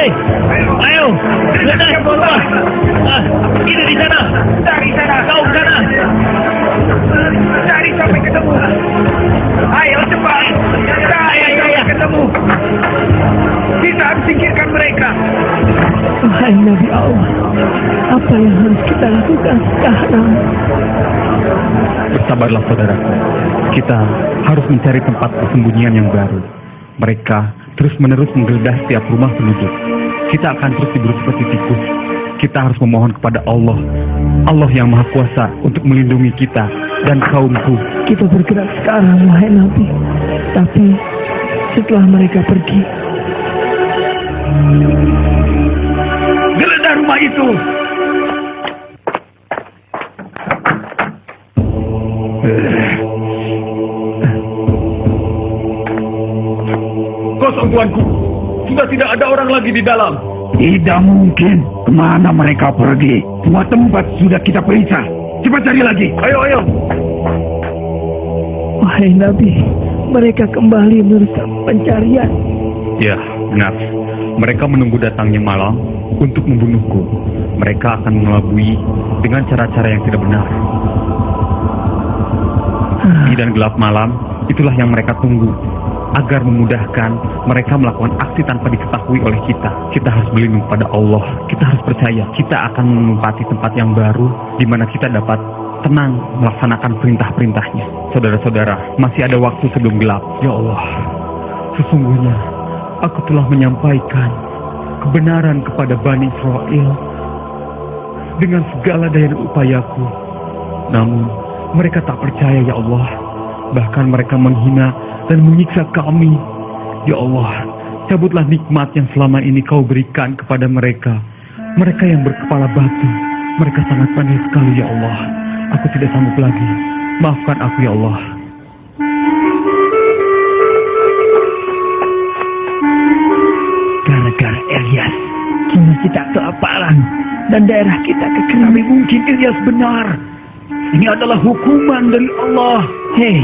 Hei, ayo, geledah semua. Ini di sana. Cari sana. Kau ke sana. Cari sampai ketemu. Ayo cepat. Cari sampai ketemu. Kita harus singkirkan mereka. Wahai Nabi Allah, apa yang harus kita lakukan sekarang? Bersabarlah saudaraku, kita harus mencari tempat persembunyian yang baru. Mereka terus-menerus menggeledah setiap rumah penduduk. Kita akan terus diburu seperti tikus. Kita harus memohon kepada Allah, Allah yang Maha Kuasa untuk melindungi kita dan kaumku. Kita bergerak sekarang, wahai Nabi. Tapi setelah mereka pergi, Geledah rumah itu. Kosong tuanku, sudah tidak ada orang lagi di dalam. Tidak mungkin. Kemana mereka pergi? Semua tempat sudah kita periksa. Cepat cari lagi. Ayo, ayo. wahai Nabi, mereka kembali merusak pencarian. Ya, benar. Mereka menunggu datangnya malam untuk membunuhku. Mereka akan mengelabui dengan cara-cara yang tidak benar. Di dan gelap malam, itulah yang mereka tunggu, agar memudahkan mereka melakukan aksi tanpa diketahui oleh kita. Kita harus berlindung pada Allah. Kita harus percaya kita akan menempati tempat yang baru di mana kita dapat tenang melaksanakan perintah-perintahnya. Saudara-saudara, masih ada waktu sebelum gelap. Ya Allah, sesungguhnya aku telah menyampaikan kebenaran kepada Bani Israel dengan segala daya dan upayaku. Namun mereka tak percaya, ya Allah. Bahkan mereka menghina dan menyiksa kami. Ya Allah, cabutlah nikmat yang selama ini kau berikan kepada mereka. Mereka yang berkepala batu. Mereka sangat pandai sekali, ya Allah. Aku tidak sanggup lagi. Maafkan aku, ya Allah. Gara-gara Ilyas, kini kita kelaparan dan daerah kita kekeringan. Tapi mungkin Ilyas benar. Ini adalah hukuman dari Allah. Hei,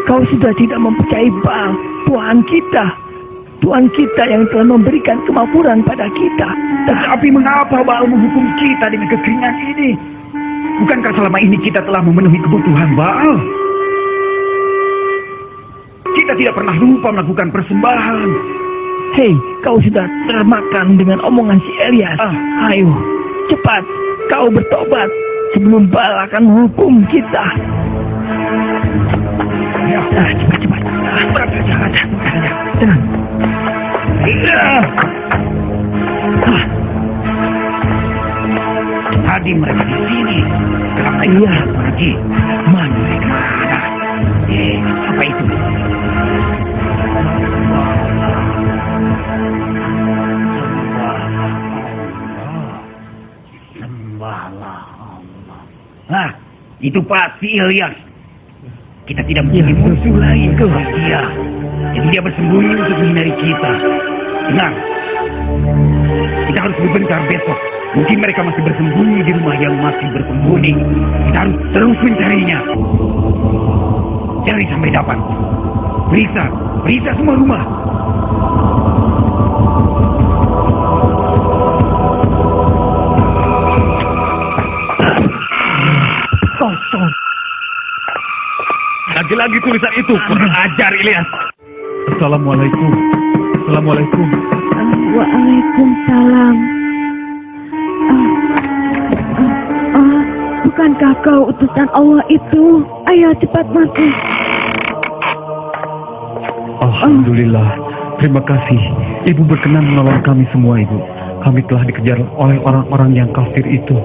kau sudah tidak mempercayai Baal, Tuhan kita. Tuhan kita yang telah memberikan kemakmuran pada kita. Tapi mengapa Baal menghukum kita dengan kekeringan ini? Bukankah selama ini kita telah memenuhi kebutuhan Baal? Kita tidak pernah lupa melakukan persembahan. Hei, kau sudah termakan dengan omongan si Ilyas. Ayo, cepat, kau bertobat sebelum Baal akan menghukum kita. Ya, Cepat. Tenang. Tadi mereka di sini. Kenapa Iya. pergi? Mana mereka? Apa itu? Sembahlah Allah. Itu pasti Ilyas. Kita tidak mempunyai musuh lain kecuali dia. Jadi dia bersembunyi untuk menghindari kita. Tenang. Kita harus berbencar besok. Mungkin mereka masih bersembunyi di rumah yang masih bersembunyi. Kita harus terus mencarinya. Cari sampai dapat. Periksa semua rumah. Kosong. Lagi-lagi tulisan itu. Kurang ajar Ilyas. Assalamualaikum. Assalamualaikum. Waalaikumsalam. Bukankah kau utusan Allah itu? Ayo cepat masuk. Alhamdulillah. Terima kasih. Ibu berkenan menolong kami semua, Ibu. Kami telah dikejar oleh orang-orang yang kafir itu.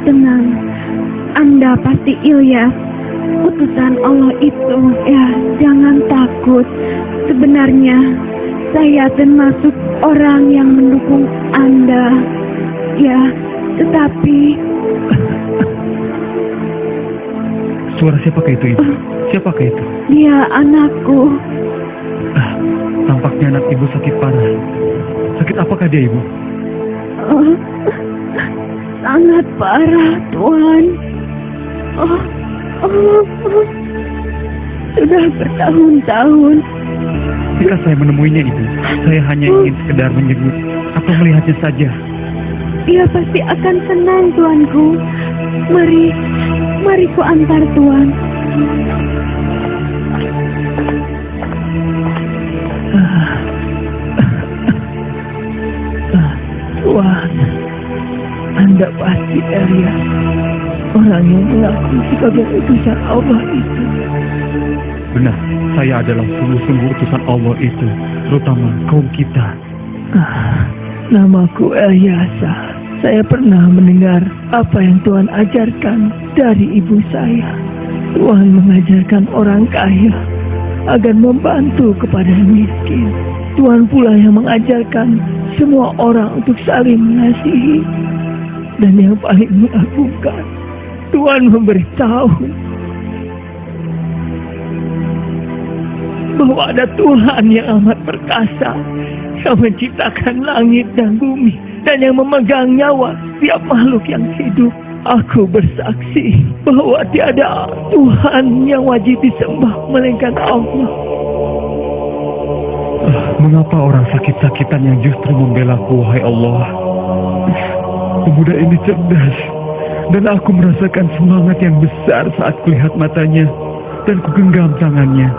Tenang. Anda pasti Ilyas, utusan Allah itu. Ya, jangan takut. Sebenarnya saya termasuk orang yang mendukung Anda. Ya, tetapi Suara siapakah itu, Ibu? Siapakah itu? dia anakku. Tampaknya anak Ibu sakit parah. Sakit apakah dia, Ibu? Sangat parah, Tuhan. Sudah bertahun-tahun Ketika saya menemuinya, Ibu, saya hanya ingin sekedar menjenguk atau melihatnya saja. Ia pasti akan senang, tuanku. Mari ku antar tuan. Tuan, Anda pasti Elias, orang yang mengaku sebagai utusan Allah itu. Benar, saya adalah sungguh-sungguh utusan Allah itu, terutama kaum kita. Namaku Eliasa. Saya pernah mendengar apa yang Tuhan ajarkan dari ibu saya. Tuhan mengajarkan orang kaya agar membantu kepada yang miskin. Tuhan pula yang mengajarkan semua orang untuk saling mengasihi. Dan yang paling mengagumkan, Tuhan memberitahu bahwa ada Tuhan yang amat perkasa, yang menciptakan langit dan bumi, dan yang memegang nyawa setiap makhluk yang hidup. Aku bersaksi bahwa tiada Tuhan yang wajib disembah melainkan Allah. Mengapa orang sakit-sakitan yang justru membelaku, wahai Allah? Pemuda ini cerdas, dan aku merasakan semangat yang besar saat kulihat matanya, dan kugenggam tangannya.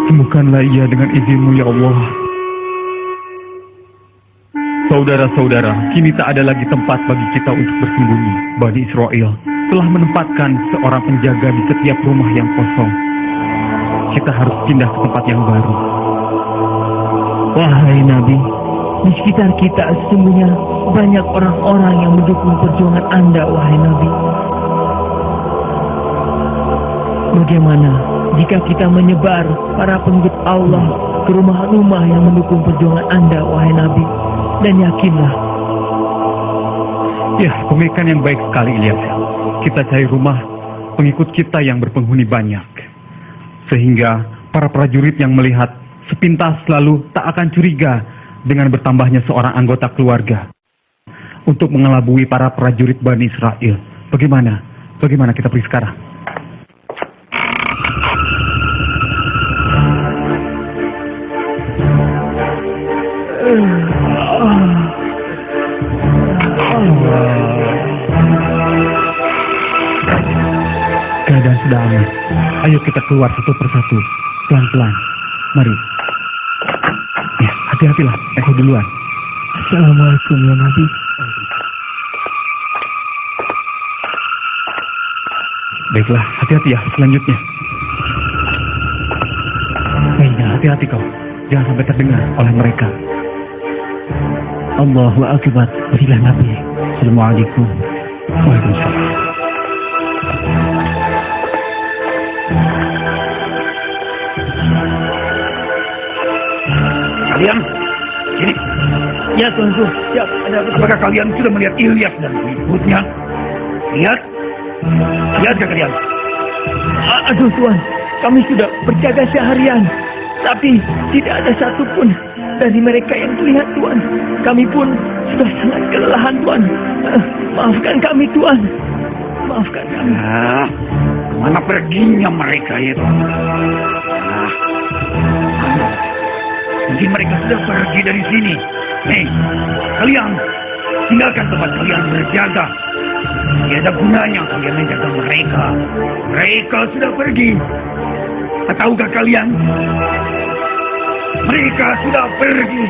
Sembuhkanlah ia dengan izin-Mu, ya Allah. Saudara-saudara, kini tak ada lagi tempat bagi kita untuk bersembunyi. Bani Israel telah menempatkan seorang penjaga di setiap rumah yang kosong. Kita harus pindah ke tempat yang baru. Wahai Nabi, di sekitar kita sesungguhnya banyak orang-orang yang mendukung perjuangan Anda, wahai Nabi. Bagaimana jika kita menyebar para pengikut Allah ke rumah-rumah yang mendukung perjuangan Anda, wahai Nabi? Dan yakinlah. Ya, pemikiran yang baik sekali, Ilyas. Kita cari rumah pengikut kita yang berpenghuni banyak. Sehingga para prajurit yang melihat sepintas lalu tak akan curiga dengan bertambahnya seorang anggota keluarga untuk mengelabui para prajurit Bani Israel. Bagaimana? Bagaimana kita pergi sekarang? Keadaan sudah aman. Ayo kita keluar satu persatu, pelan-pelan. Mari. Ya, hati-hatilah. Aku duluan. Assalamualaikum ya Nabi. Baiklah, hati-hati ya selanjutnya. Baiklah, hati-hati kau. Jangan sampai terdengar oleh mereka. Allahu Akbar. Berilah Nabi. Assalamualaikum. Waalaikumsalam. Kalian, sini. Ya tuanku. Siap. Ada apa? Apakah kalian sudah melihat Ilyas dan pengikutnya? Lihat? Lihatkah kalian? Aduh Tuan, kami sudah berjaga seharian, tapi tidak ada satupun dari mereka yang terlihat Tuan. Kami pun sudah sangat kelelahan Tuan. Maafkan kami Tuan. Maafkan kami. Kemana perginya mereka itu? Mungkin mereka sudah pergi dari sini. Hei, kalian tinggalkan tempat kalian berjaga. Tidak ada gunanya kalian menjaga mereka. Mereka sudah pergi. Tahukah kalian? Mereka sudah pergi.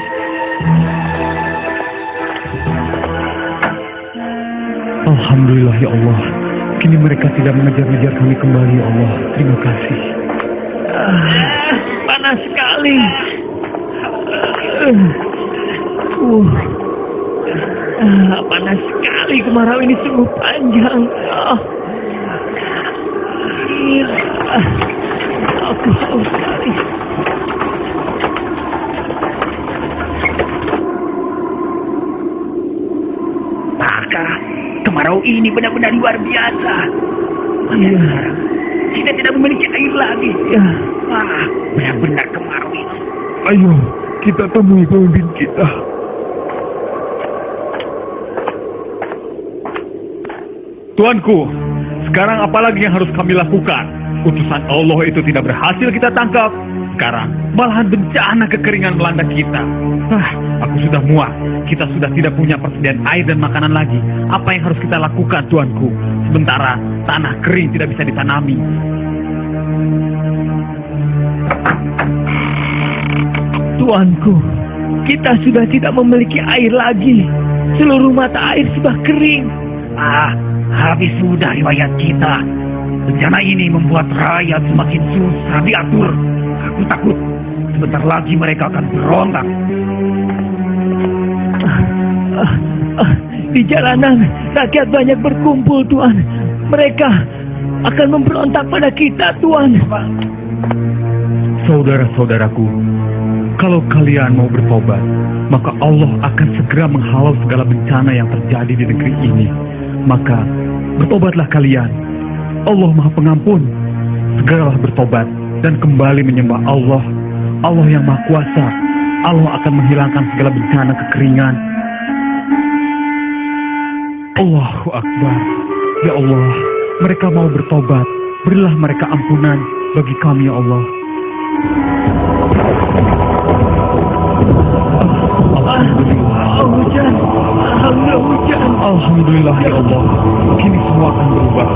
Alhamdulillah ya Allah. Kini mereka tidak mengejar-ngejar kami kembali ya Allah. Terima kasih. Panas sekali. Panas sekali, kemarau ini sungguh panjang. Aku haus sekali. Maka kemarau ini benar-benar luar biasa. Kita tidak memiliki air lagi. Benar-benar kemarau ini. Ayo, kita temui pemimpin kita. Tuanku, sekarang apa lagi yang harus kami lakukan? Utusan Allah itu tidak berhasil kita tangkap. Sekarang malahan bencana kekeringan melanda kita. Aku sudah muak. Kita sudah tidak punya persediaan air dan makanan lagi. Apa yang harus kita lakukan, tuanku? Sementara tanah kering tidak bisa ditanami. Tuanku, kita sudah tidak memiliki air lagi. Seluruh mata air sudah kering. Habis sudah riwayat kita. Bencana ini membuat rakyat semakin susah diatur. Aku takut sebentar lagi mereka akan berontak. Di jalanan, rakyat banyak berkumpul, Tuan. Mereka akan memberontak pada kita, Tuan. Saudara-saudaraku, kalau kalian mau bertobat, maka Allah akan segera menghalau segala bencana yang terjadi di negeri ini. Maka bertobatlah kalian. Allah Maha Pengampun. Segeralah bertobat dan kembali menyembah Allah. Allah yang Maha Kuasa. Allah akan menghilangkan segala bencana kekeringan. Allahu Akbar. Ya Allah, mereka mau bertobat. Berilah mereka ampunan bagi kami, ya Allah. Hujan. Alhamdulillah ya Allah. Kini semua akan berubah.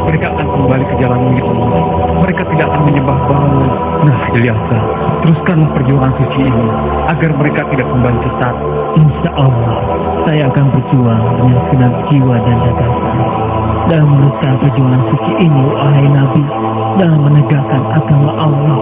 Mereka akan kembali ke jalan-Mu ya Allah. Mereka tidak akan menyembah Baal. Nah, Ilyasa, teruskanlah perjuangan suci ini agar mereka tidak kembali sesat. Insya Allah, saya akan berjuang dengan segenap jiwa dan gagasan dalam meneruskan perjuangan suci ini, wahai Nabi, dalam menegakkan agama Allah.